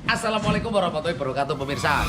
Assalamualaikum warahmatullahi wabarakatuh pemirsa.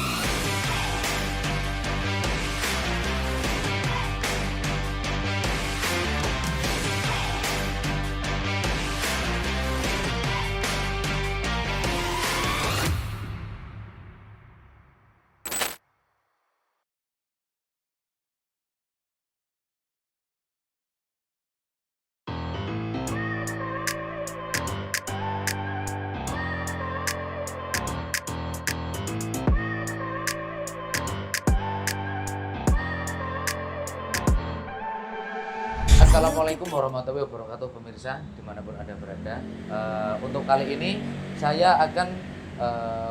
Assalamualaikum warahmatullahi wabarakatuh pemirsa dimanapun Anda berada. Untuk kali ini saya akan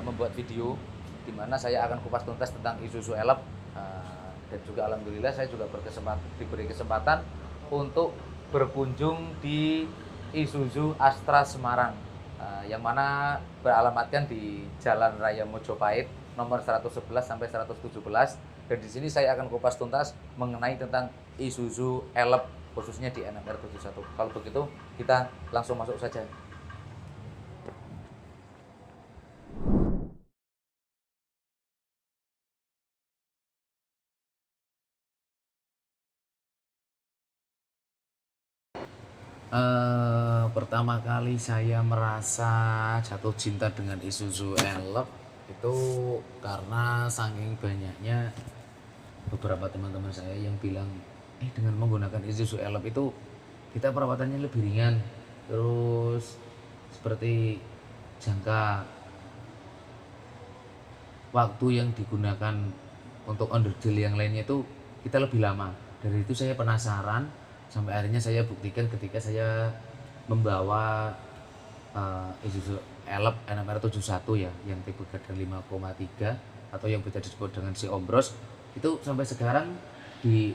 membuat video di mana saya akan kupas tuntas tentang Isuzu Elep, dan juga alhamdulillah saya juga diberi kesempatan untuk berkunjung di Isuzu Astra Semarang, yang mana beralamatkan di Jalan Raya Mojopahit nomor 111 sampai 117, dan di sini saya akan kupas tuntas mengenai tentang Isuzu Elep, khususnya di NMR 71. Kalau begitu kita langsung masuk saja. Pertama kali saya merasa jatuh cinta dengan Isuzu Elep itu karena saking banyaknya beberapa teman-teman saya yang bilang dengan menggunakan Isuzu Elep itu kita perawatannya lebih ringan, terus seperti jangka waktu yang digunakan untuk onderdil yang lainnya itu kita lebih lama. Dari itu saya penasaran, sampai akhirnya saya buktikan ketika saya membawa Isuzu Elep NMR 71 ya, yang tipe gardan 5,3 atau yang bisa disebut dengan si Ombros. Itu sampai sekarang di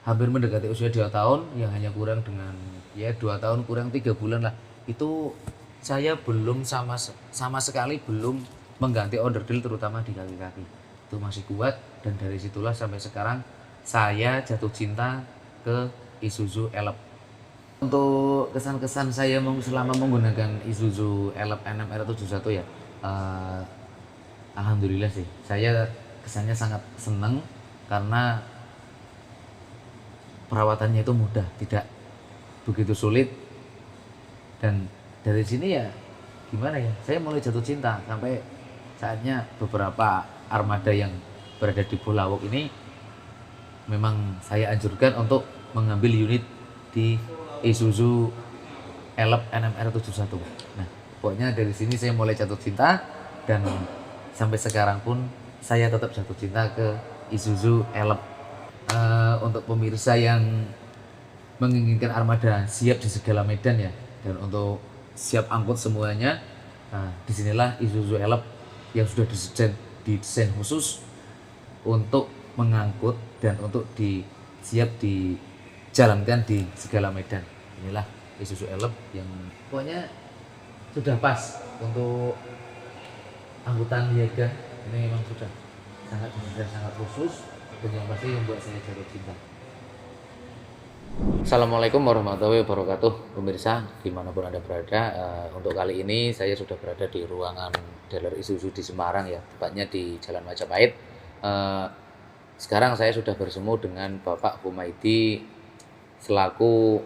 hampir mendekati usia 2 tahun, yang hanya kurang dengan 2 tahun kurang 3 bulan lah. Itu saya belum sama sekali belum mengganti onderdil, terutama di kaki-kaki. Itu masih kuat, dan dari situlah sampai sekarang saya jatuh cinta ke Isuzu Elep. Untuk kesan-kesan saya selama menggunakan Isuzu Elep NMR 71 ya, alhamdulillah sih saya kesannya sangat senang karena perawatannya itu mudah, tidak begitu sulit, dan dari sini ya gimana ya, saya mulai jatuh cinta sampai saatnya beberapa armada yang berada di Bulawok ini memang saya anjurkan untuk mengambil unit di Isuzu Elep NMR 71. Nah, pokoknya dari sini saya mulai jatuh cinta, dan sampai sekarang pun saya tetap jatuh cinta ke Isuzu Elep. Untuk pemirsa yang menginginkan armada siap di segala medan ya, dan untuk siap angkut semuanya, disinilah Isuzu Elep yang sudah didesain khusus untuk mengangkut dan untuk siap dijalankan di segala medan. Inilah Isuzu Elep yang pokoknya sudah pas untuk angkutan niaga. Ini memang sudah sangat khusus, dan yang pasti membuat saya jatuh cinta. Assalamualaikum warahmatullahi wabarakatuh pemirsa dimanapun Anda berada. Untuk kali ini saya sudah berada di ruangan dealer Isuzu di Semarang ya, tepatnya di Jalan Majapahit. Sekarang saya sudah bersemu dengan Bapak Humaidi selaku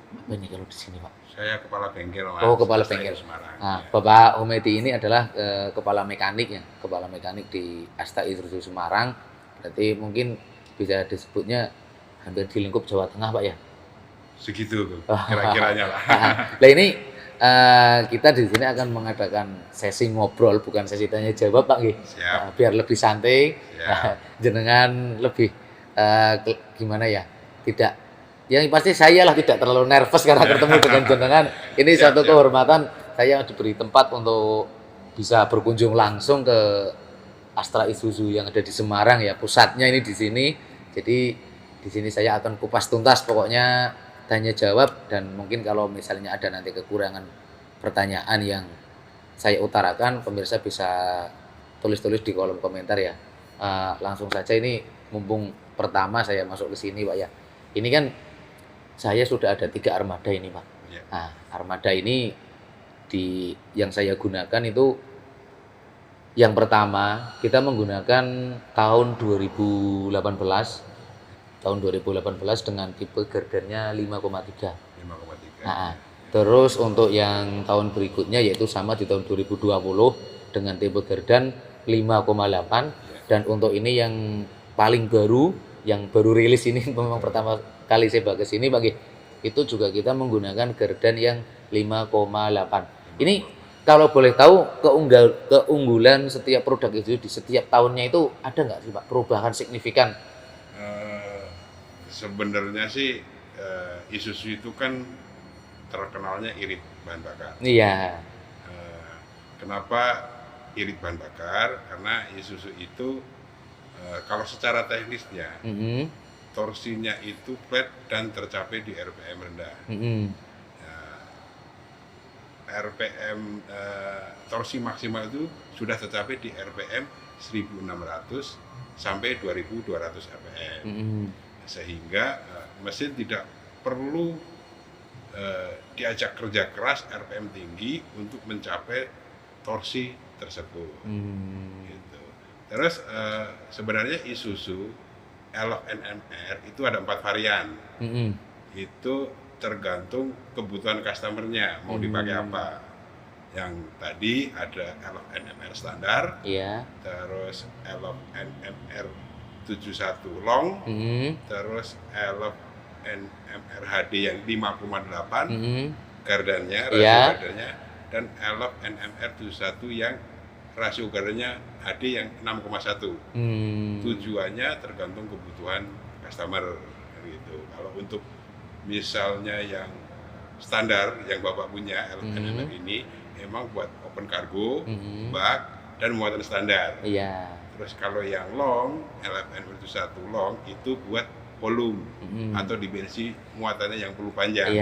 apa ini kalau di sini Pak? Saya kepala bengkel Mas. Oh, kepala bengkel. Nah, Bapak Humaidi ini adalah kepala mekanik ya, kepala mekanik di Asta Isuzu Semarang. Berarti mungkin bisa disebutnya hampir di lingkup Jawa Tengah Pak ya? Segitu kira-kiranya lah. Nah ini kita di sini akan mengadakan sesi ngobrol, bukan sesi tanya jawab Pak Nggih. Biar lebih santai, jenengan lebih gimana ya? Tidak, yang pasti saya lah tidak terlalu nervous karena ketemu dengan jenengan. Ini satu kehormatan saya diberi tempat untuk bisa berkunjung langsung ke Astra Isuzu yang ada di Semarang ya, pusatnya ini di sini. Jadi di sini saya akan kupas tuntas pokoknya, tanya jawab, dan mungkin kalau misalnya ada nanti kekurangan pertanyaan yang saya utarakan, pemirsa bisa tulis-tulis di kolom komentar ya. Langsung saja, ini mumpung pertama saya masuk ke sini Pak ya. Ini kan saya sudah ada 3 armada ini Pak. Nah, armada ini yang saya gunakan itu Yang pertama, kita menggunakan tahun 2018 dengan tipe gardannya 5,3. 5,3. Nah, terus untuk yang tahun berikutnya yaitu sama di tahun 2020 dengan tipe gardan 5,8, dan untuk ini yang paling baru, yang baru rilis ini memang pertama kali saya bawa ke sini Pak, itu juga kita menggunakan gardan yang 5,8. Ini kalau boleh tahu keunggulan setiap produk itu di setiap tahunnya itu ada nggak sih Pak perubahan signifikan? Sebenarnya sih Isuzu itu kan terkenalnya irit bahan bakar. Iya. Kenapa irit bahan bakar? Karena Isuzu itu kalau secara teknisnya torsinya itu flat dan tercapai di RPM rendah. RPM torsi maksimal itu sudah tercapai di RPM 1600 sampai 2200 RPM. Sehingga mesin tidak perlu diajak kerja keras RPM tinggi untuk mencapai torsi tersebut. Gitu. Terus sebenarnya Isuzu Elok NMR itu ada 4 varian. Itu tergantung kebutuhan customernya mau dipakai apa. Yang tadi ada Elok NMR standar, terus Elok NMR 71 long, terus Elok NMR HD yang 5,8 gardannya, rasio gardannya, dan Elok NMR 71 yang rasio gardannya HD yang 6,1. Tujuannya tergantung kebutuhan customer gitu. Kalau untuk misalnya yang standar yang Bapak punya Elok NMR ini emang buat open cargo, bak, dan muatan standar. Terus kalau yang long, LFN 71 long itu buat volume atau dimensi muatannya yang perlu panjang.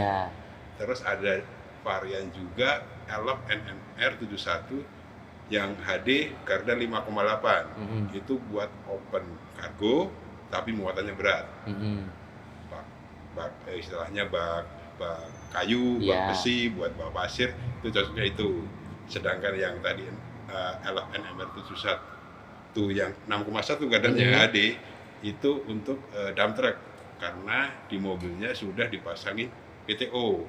Terus ada varian juga Elok NMR 71 yang HD gardan 5,8. Itu buat open cargo tapi muatannya berat. Istilahnya bak kayu, bak besi, buat bawa pasir, itu cocoknya itu. Sedangkan yang tadi Elok NMR 71 yang 6,1 gardannya HD itu untuk dump truck, karena di mobilnya sudah dipasangin PTO,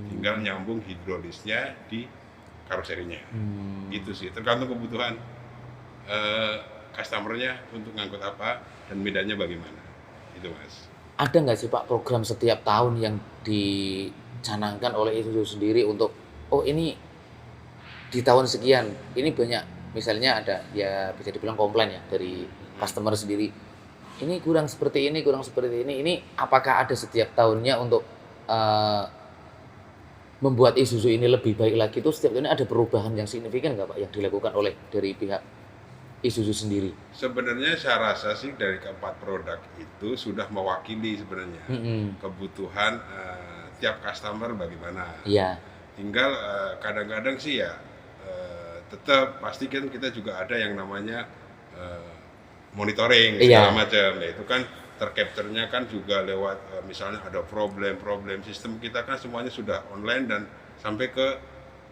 tinggal nyambung hidrolisnya di karoserinya. Gitu sih, tergantung kebutuhan customernya untuk ngangkut apa dan medannya bagaimana. Itu Mas. Ada nggak sih Pak program setiap tahun yang dicanangkan oleh Isuzu sendiri untuk ini di tahun sekian ini banyak, misalnya ada ya bisa dibilang komplain ya dari customer sendiri, ini kurang seperti ini, ini apakah ada setiap tahunnya untuk membuat Isuzu ini lebih baik lagi, itu setiap tahun ada perubahan yang signifikan nggak Pak yang dilakukan oleh dari pihak Isuzu sendiri? Sebenarnya saya rasa sih dari keempat produk itu sudah mewakili sebenarnya kebutuhan tiap customer bagaimana. Tinggal kadang-kadang sih ya tetap pasti kan kita juga ada yang namanya monitoring segala macam. Ya, itu kan tercapture-nya kan juga lewat misalnya ada problem sistem kita kan semuanya sudah online dan sampai ke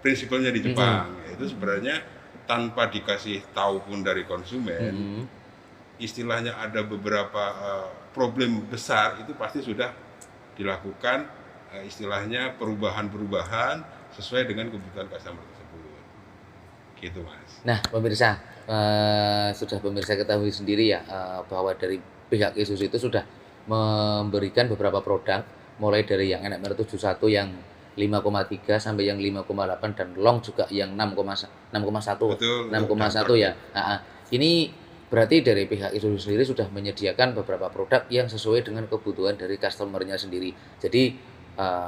prinsipalnya di Jepang. Itu sebenarnya tanpa dikasih tahu pun dari konsumen, istilahnya ada beberapa problem besar itu pasti sudah dilakukan istilahnya perubahan-perubahan sesuai dengan kebutuhan customer tersebut. Gitu Mas. Nah pemirsa, sudah pemirsa ketahui sendiri ya bahwa dari pihak Isuzu itu sudah memberikan beberapa produk mulai dari yang NMR 71 yang 5,3 sampai yang 5,8 dan long juga yang 6,1 ya. Ini berarti dari pihak Isuzu sendiri sudah menyediakan beberapa produk yang sesuai dengan kebutuhan dari customernya sendiri. Jadi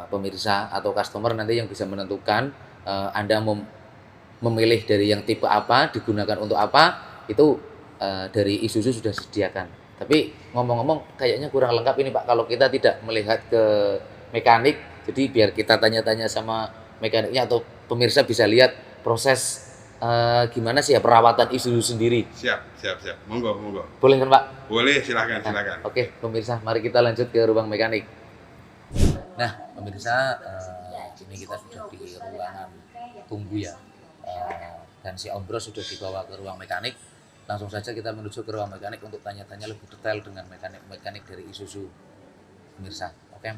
pemirsa atau customer nanti yang bisa menentukan Anda memilih dari yang tipe apa, digunakan untuk apa, itu dari Isuzu sudah disediakan. Tapi ngomong-ngomong kayaknya kurang lengkap ini Pak kalau kita tidak melihat ke mekanik. Jadi biar kita tanya-tanya sama mekaniknya atau pemirsa bisa lihat proses gimana sih ya perawatan Isuzu sendiri. Siap. Monggo. Boleh kan Pak? Boleh, silakan. Oke, pemirsa, mari kita lanjut ke ruang mekanik. Nah, pemirsa, ini kita sudah di ruangan tunggu ya. dan si Om Bro sudah dibawa ke ruang mekanik. Langsung saja kita menuju ke ruang mekanik untuk tanya-tanya lebih detail dengan mekanik dari Isuzu, pemirsa. Oke,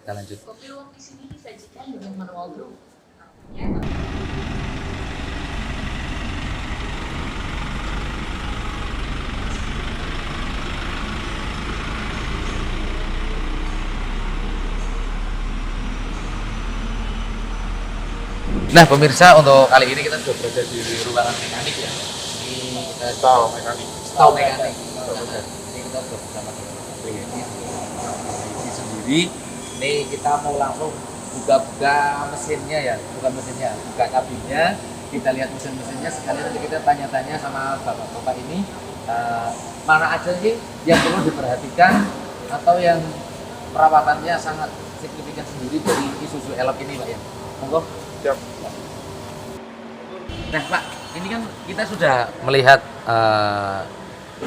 kita lanjut. Kopi luwak di sini disajikan dengan manual brew. Nah pemirsa, untuk kali ini kita sudah berada di ruangan mekanik ya. Ini kita Stall mekanik. stall mekanik. Ini kita sudah bersama dengan Priyadi sendiri. Ini kita mau langsung buka-buka mesinnya ya, bukan mesinnya, buka kabinnya. Kita lihat mesin-mesinnya, sekali nanti kita tanya-tanya sama bapak-bapak ini mana aja sih yang perlu diperhatikan atau yang perawatannya sangat signifikan sendiri dari Isuzu Elop ini Pak ya. Monggo. Siap. Nah Pak, ini kan kita sudah melihat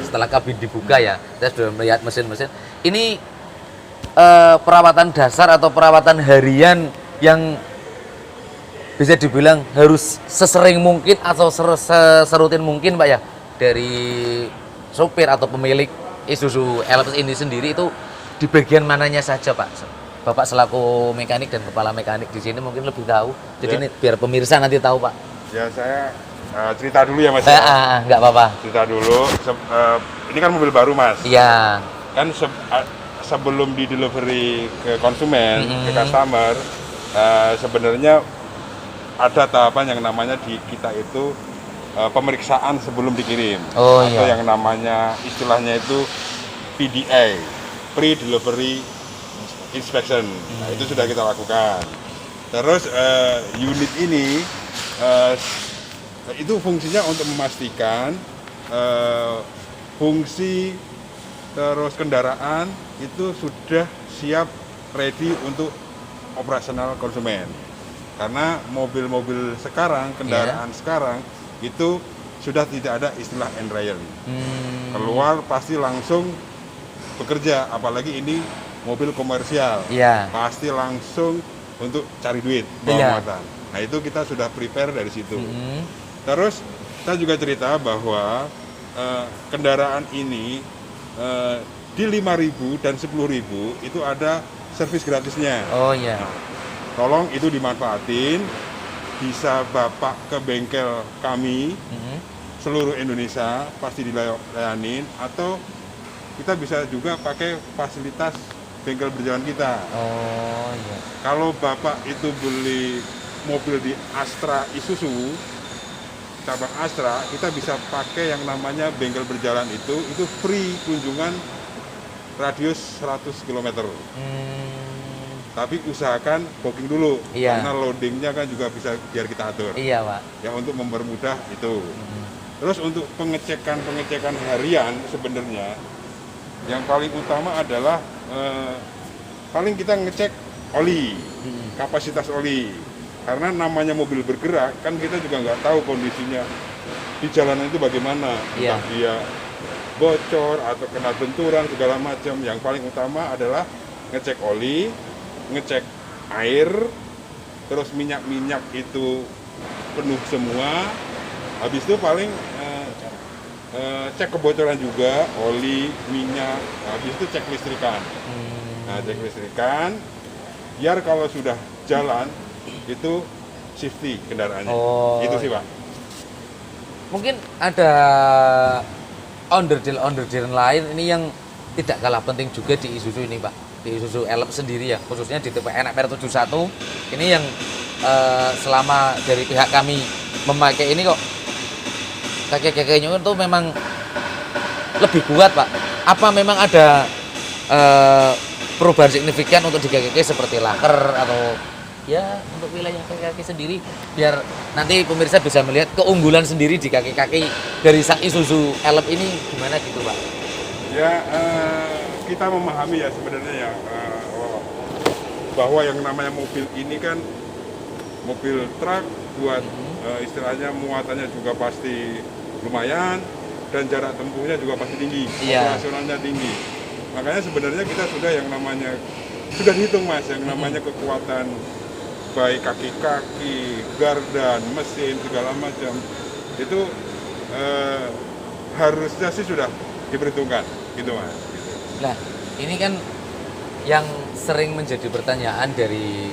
setelah kabin dibuka ya, kita sudah melihat mesin-mesin. Ini perawatan dasar atau perawatan harian yang bisa dibilang harus sesering mungkin atau serutin mungkin Pak ya, dari sopir atau pemilik Isuzu Elop ini sendiri itu di bagian mananya saja Pak? Bapak selaku mekanik dan kepala mekanik di sini mungkin lebih tahu. Jadi ini biar pemirsa nanti tahu Pak. Ya saya cerita dulu ya Mas. Ya. Nggak apa-apa. Cerita dulu. Ini kan mobil baru Mas. Iya. Kan sebelum di delivery ke konsumen, ke customer, sebenarnya ada tahapan yang namanya di kita itu pemeriksaan sebelum dikirim. Oh, atau iya. yang namanya istilahnya itu PDI, pre-delivery inspection. Nah, itu sudah kita lakukan. Terus unit ini itu fungsinya untuk memastikan fungsi terus kendaraan itu sudah siap ready untuk operasional konsumen. Karena mobil-mobil sekarang, kendaraan sekarang itu sudah tidak ada istilah enrail. Keluar pasti langsung bekerja, apalagi ini mobil komersial, pasti langsung untuk cari duit, bawa muatan. Nah itu kita sudah prepare dari situ. Terus kita juga cerita bahwa kendaraan ini di 5.000 dan 10.000 itu ada servis gratisnya. Oh iya. Nah, tolong itu dimanfaatin, bisa Bapak ke bengkel kami seluruh Indonesia pasti dilayanin, atau kita bisa juga pakai fasilitas bengkel berjalan kita. Oh iya. Kalau Bapak itu beli mobil di Astra Isuzu, cabang Astra, kita bisa pakai yang namanya bengkel berjalan itu free kunjungan radius 100 km. Tapi usahakan booking dulu, karena loadingnya kan juga bisa biar kita atur. Iya Pak. Ya untuk mempermudah itu. Terus untuk pengecekan harian sebenarnya yang paling utama adalah paling kita ngecek oli, kapasitas oli. Karena namanya mobil bergerak, kan kita juga nggak tahu kondisinya di jalanan itu bagaimana. Entah dia bocor atau kena benturan segala macam. Yang paling utama adalah ngecek oli, ngecek air, terus minyak itu penuh semua. Habis itu paling cek kebocoran juga, oli, minyak. Habis itu cek listrikan. Nah, cek listrikan, biar kalau sudah jalan itu safety kendaraannya. Itu sih Pak. Mungkin ada onderdil lain ini yang tidak kalah penting juga di Isuzu ini Pak. Di Isuzu Elop sendiri ya, khususnya di tipe NXR 71 ini yang selama dari pihak kami memakai ini kok kakek-kakeknya itu memang lebih kuat Pak. Apa memang ada perubahan signifikan untuk di kaki seperti laker atau ya untuk wilayah kaki sendiri, biar nanti pemirsa bisa melihat keunggulan sendiri di kaki-kaki dari Isuzu Elop ini gimana gitu Pak? Ya kita memahami ya sebenarnya ya bahwa yang namanya mobil ini kan mobil truk buat istilahnya muatannya juga pasti lumayan dan jarak tempuhnya juga pasti tinggi, operasionalnya tinggi. Makanya sebenarnya kita sudah yang namanya sudah dihitung Mas, yang namanya kekuatan baik kaki-kaki, gardan, mesin segala macam itu harusnya sih sudah diperhitungkan gitu Mas. Gitu. Nah, ini kan yang sering menjadi pertanyaan dari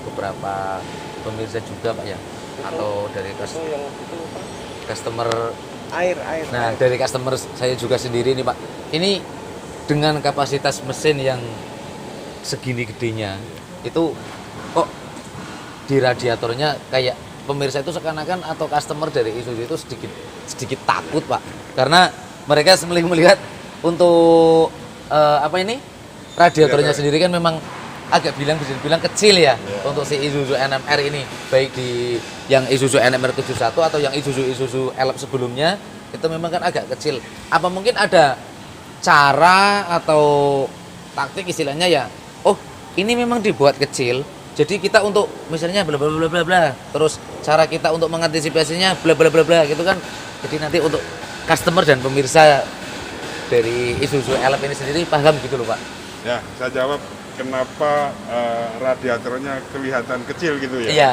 beberapa pemirsa juga Pak ya, atau dari customer. Air. Nah, dari customer saya juga sendiri nih Pak. Ini dengan kapasitas mesin yang segini gedenya, itu kok di radiatornya kayak pemirsa itu seakan-akan atau customer dari Isuzu itu sedikit takut Pak, karena mereka melihat untuk radiatornya sendiri kan memang agak bisa dibilang kecil ya untuk si Isuzu NMR ini, baik di yang Isuzu NMR 71 atau yang Isuzu Elf sebelumnya itu memang kan agak kecil. Apa mungkin ada cara atau taktik istilahnya ya, oh ini memang dibuat kecil, jadi kita untuk misalnya bla bla bla bla bla, terus cara kita untuk mengantisipasinya bla bla bla bla gitu kan, jadi nanti untuk customer dan pemirsa dari Isuzu Elf ini sendiri paham gitu loh Pak. Ya, saya jawab kenapa radiatornya kelihatan kecil gitu ya. Iya.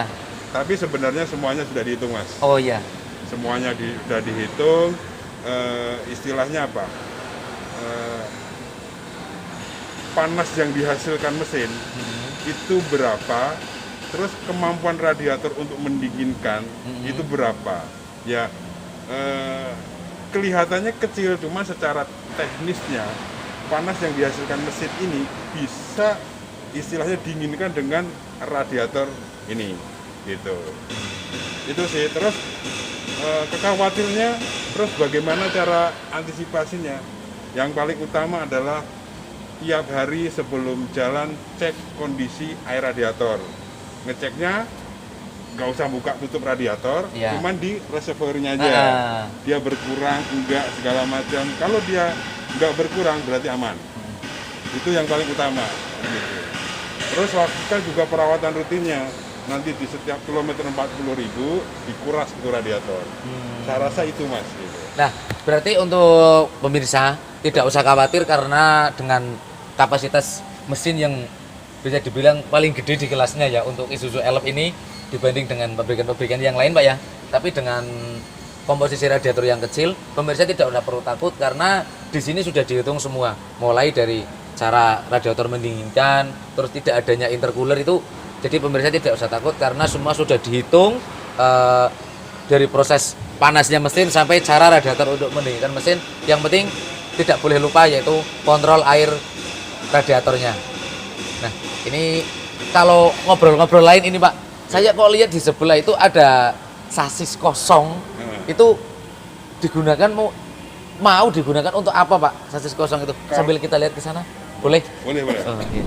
Tapi sebenarnya semuanya sudah dihitung Mas. Oh iya. Semuanya sudah dihitung. Istilahnya apa? Panas yang dihasilkan mesin itu berapa? Terus kemampuan radiator untuk mendinginkan itu berapa? Ya, kelihatannya kecil, cuma secara teknisnya panas yang dihasilkan mesin ini bisa istilahnya dinginkan dengan radiator ini, gitu. Itu sih. Terus kekhawatirannya, terus bagaimana cara antisipasinya? Yang paling utama adalah tiap hari sebelum jalan cek kondisi air radiator. Ngeceknya nggak usah buka tutup radiator, cuman di reservoirnya aja. Dia berkurang enggak segala macam. Kalau dia nggak berkurang berarti aman. Itu yang paling utama. Gitu. Terus lakukan juga perawatan rutinnya. Nanti di setiap kilometer 40.000 dikuras itu radiator. Saya rasa itu Mas. Gitu. Nah, berarti untuk pemirsa tidak usah khawatir karena dengan kapasitas mesin yang bisa dibilang paling gede di kelasnya ya untuk Isuzu Elf ini dibanding dengan pabrikan-pabrikan yang lain Pak ya. Tapi dengan komposisi radiator yang kecil, pemirsa tidak usah perlu takut karena di sini sudah dihitung semua. Mulai dari cara radiator mendinginkan, terus tidak adanya intercooler itu, jadi pemirsa tidak usah takut karena semua sudah dihitung dari proses panasnya mesin sampai cara radiator untuk mendinginkan mesin. Yang penting tidak boleh lupa yaitu kontrol air radiatornya. Nah, ini kalau ngobrol-ngobrol lain ini Pak, saya kok lihat di sebelah itu ada sasis kosong. Itu digunakan mau digunakan untuk apa Pak? Sasis kosong itu. Sambil kita lihat ke sana. Boleh? Boleh. Oh, iya.